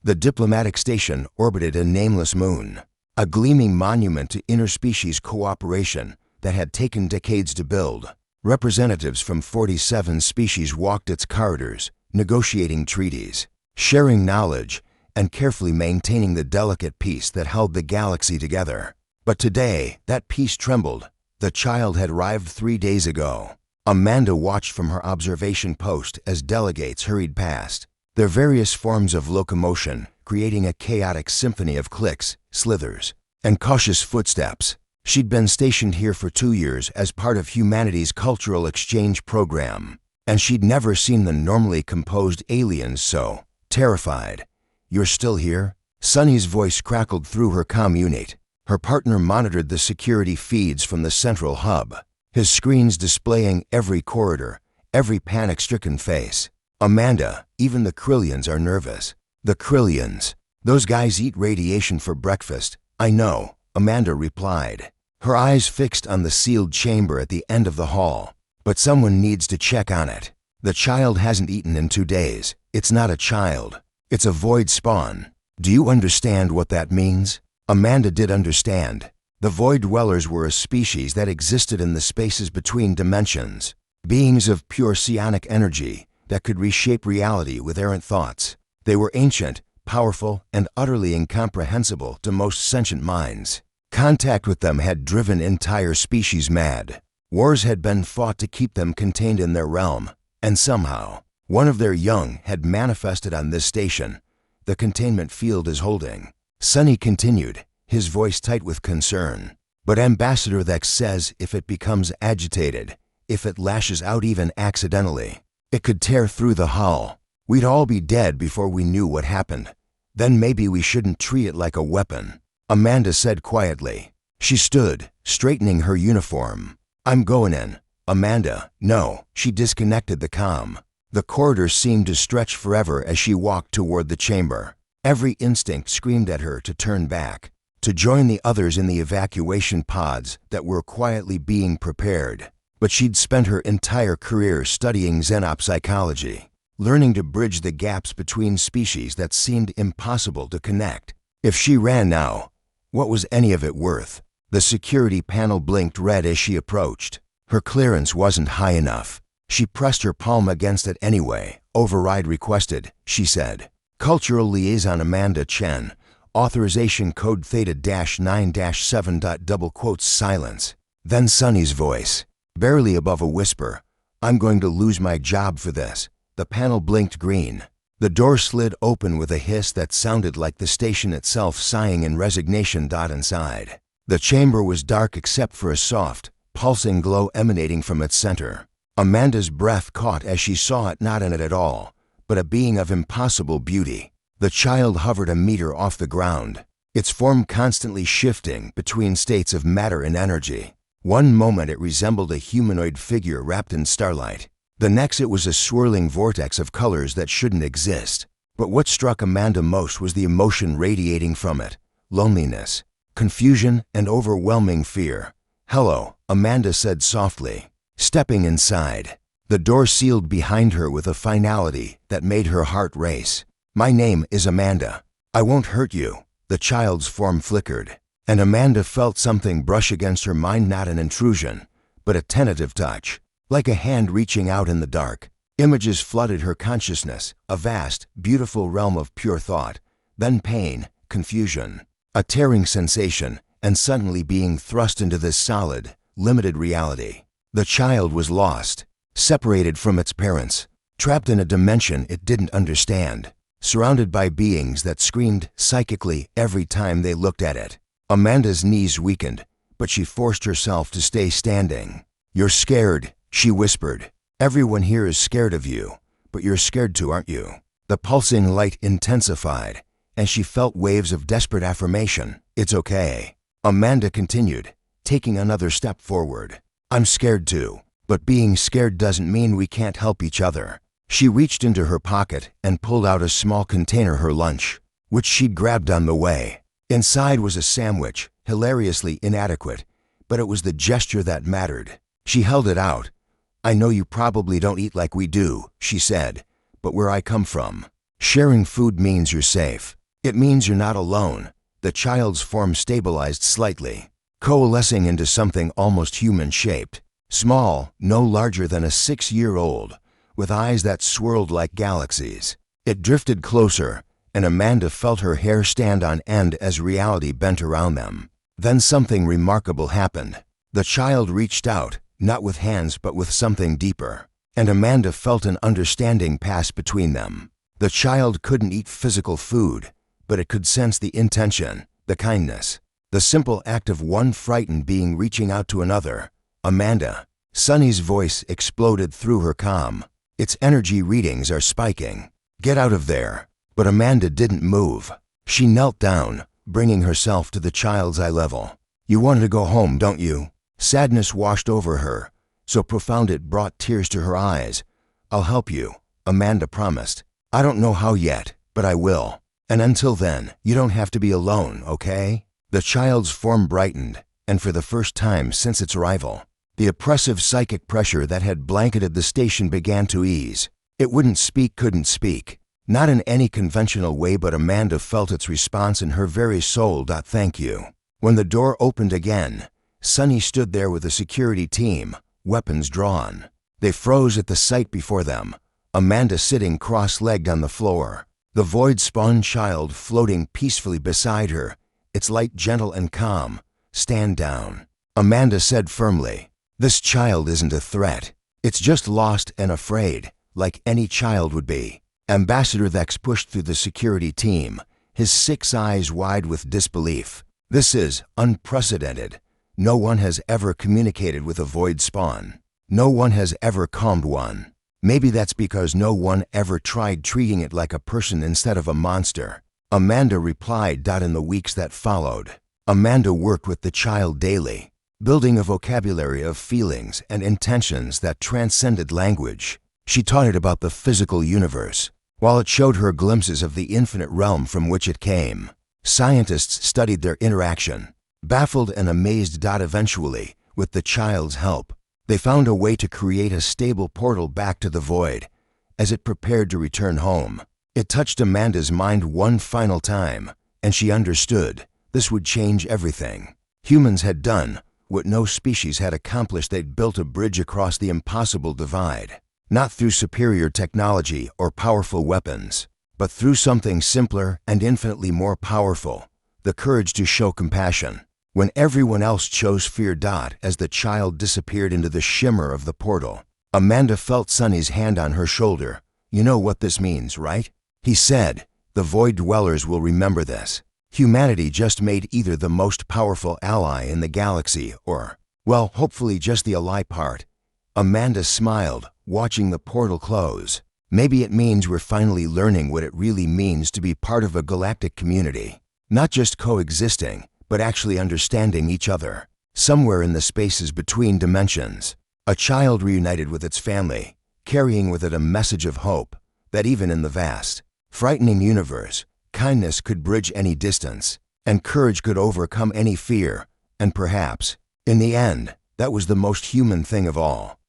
The diplomatic station orbited a nameless moon, a gleaming monument to interspecies cooperation that had taken decades to build. Representatives from 47 species walked its corridors, negotiating treaties, sharing knowledge, and carefully maintaining the delicate peace that held the galaxy together. But today, that peace trembled. The child had arrived 3 days ago. Amanda watched from her observation post as delegates hurried past, their various forms of locomotion creating a chaotic symphony of clicks, slithers, and cautious footsteps. She'd been stationed here for 2 years as part of humanity's cultural exchange program, and she'd never seen the normally composed aliens so terrified. "You're still here?" Sunny's voice crackled through her comm unit. Her partner monitored the security feeds from the central hub, his screens displaying every corridor, every panic-stricken face. "Amanda, even the Krillians are nervous." "The Krillians? Those guys eat radiation for breakfast." "I know," Amanda replied, her eyes fixed on the sealed chamber at the end of the hall. "But someone needs to check on it. The child hasn't eaten in 2 days. It's not a child. It's a void spawn. Do you understand what that means?" Amanda did understand. The Void Dwellers were a species that existed in the spaces between dimensions, beings of pure psionic energy that could reshape reality with errant thoughts. They were ancient, powerful, and utterly incomprehensible to most sentient minds. Contact with them had driven entire species mad. Wars had been fought to keep them contained in their realm, and somehow, one of their young had manifested on this station. The containment field is holding. Sunny continued, his voice tight with concern. "But Ambassador Thex says if it becomes agitated, if it lashes out even accidentally, it could tear through the hull. We'd all be dead before we knew what happened. Then maybe we shouldn't treat it like a weapon," Amanda said quietly. She stood, straightening her uniform. "I'm going in." "Amanda, no." She disconnected the comm. The corridor seemed to stretch forever as she walked toward the chamber. Every instinct screamed at her to turn back, to join the others in the evacuation pods that were quietly being prepared. But she'd spent her entire career studying xenopsychology, learning to bridge the gaps between species that seemed impossible to connect. If she ran now, what was any of it worth? The security panel blinked red as she approached. Her clearance wasn't high enough. She pressed her palm against it anyway. "Override requested," she said. "Cultural Liaison Amanda Chen, authorization code Theta-9-7. Silence. Then Sunny's voice, barely above a whisper. "I'm going to lose my job for this." The panel blinked green. The door slid open with a hiss that sounded like the station itself sighing in resignation. Inside, the chamber was dark except for a soft, pulsing glow emanating from its center. Amanda's breath caught as she saw it not in it at all, but a being of impossible beauty. The child hovered a meter off the ground, its form constantly shifting between states of matter and energy. One moment it resembled a humanoid figure wrapped in starlight. The next it was a swirling vortex of colors that shouldn't exist. But what struck Amanda most was the emotion radiating from it: loneliness, confusion, and overwhelming fear. "Hello," Amanda said softly, stepping inside. The door sealed behind her with a finality that made her heart race. "My name is Amanda. I won't hurt you." The child's form flickered, and Amanda felt something brush against her mind, not an intrusion, but a tentative touch, like a hand reaching out in the dark. Images flooded her consciousness, a vast, beautiful realm of pure thought, then pain, confusion, a tearing sensation, and suddenly being thrust into this solid, limited reality. The child was lost, separated from its parents, trapped in a dimension it didn't understand, surrounded by beings that screamed psychically every time they looked at it. Amanda's knees weakened, but she forced herself to stay standing. "You're scared," she whispered. "Everyone here is scared of you, but you're scared too, aren't you?" The pulsing light intensified, and she felt waves of desperate affirmation. "It's okay." Amanda continued, taking another step forward. "I'm scared too, but being scared doesn't mean we can't help each other." She reached into her pocket and pulled out a small container, her lunch, which she'd grabbed on the way. Inside was a sandwich, hilariously inadequate, but it was the gesture that mattered. She held it out. "I know you probably don't eat like we do," she said, "but where I come from, Sharing food means you're safe. It means you're not alone. The child's form stabilized slightly, coalescing into something almost human-shaped. Small, no larger than a 6-year-old, with eyes that swirled like galaxies. It drifted closer, and Amanda felt her hair stand on end as reality bent around them. Then something remarkable happened. The child reached out, not with hands but with something deeper, and Amanda felt an understanding pass between them. The child couldn't eat physical food, but it could sense the intention, the kindness, the simple act of one frightened being reaching out to another. Amanda. Sunny's voice exploded through her calm. Its energy readings are spiking. Get out of there. But Amanda didn't move. She knelt down, bringing herself to the child's eye level. You wanted to go home, don't you? Sadness washed over her, so profound it brought tears to her eyes. I'll help you, Amanda promised. I don't know how yet, but I will. And until then, you don't have to be alone, okay? The child's form brightened, and for the first time since its arrival, the oppressive psychic pressure that had blanketed the station began to ease. It wouldn't speak, couldn't speak. Not in any conventional way, but Amanda felt its response in her very soul. Thank you. When the door opened again, Sunny stood there with a security team, weapons drawn. They froze at the sight before them, Amanda sitting cross-legged on the floor, the void-spawn child floating peacefully beside her, its light gentle and calm. Stand down, Amanda said firmly. This child isn't a threat. It's just lost and afraid, like any child would be. Ambassador Thex pushed through the security team, his 6 eyes wide with disbelief. This is unprecedented. No one has ever communicated with a void spawn. No one has ever calmed one. Maybe that's because no one ever tried treating it like a person instead of a monster. Amanda replied. In the weeks that followed, Amanda worked with the child daily, building a vocabulary of feelings and intentions that transcended language. She taught it about the physical universe, while it showed her glimpses of the infinite realm from which it came. Scientists studied their interaction, baffled and amazed. Eventually, with the child's help, they found a way to create a stable portal back to the void. As it prepared to return home, it touched Amanda's mind one final time, and she understood this would change everything. Humans had done what no species had accomplished. They'd built a bridge across the impossible divide, not through superior technology or powerful weapons, but through something simpler and infinitely more powerful: the courage to show compassion when everyone else chose fear. As the child disappeared into the shimmer of the portal, Amanda felt Sunny's hand on her shoulder. You know what this means, right? He said. The Void Dwellers will remember this. Humanity just made either the most powerful ally in the galaxy or, well, hopefully just the ally part. Amanda smiled, watching the portal close. Maybe it means we're finally learning what it really means to be part of a galactic community. Not just coexisting, but actually understanding each other. Somewhere in the spaces between dimensions, a child reunited with its family, carrying with it a message of hope that even in the vast, frightening universe, kindness could bridge any distance, and courage could overcome any fear. And perhaps, in the end, that was the most human thing of all.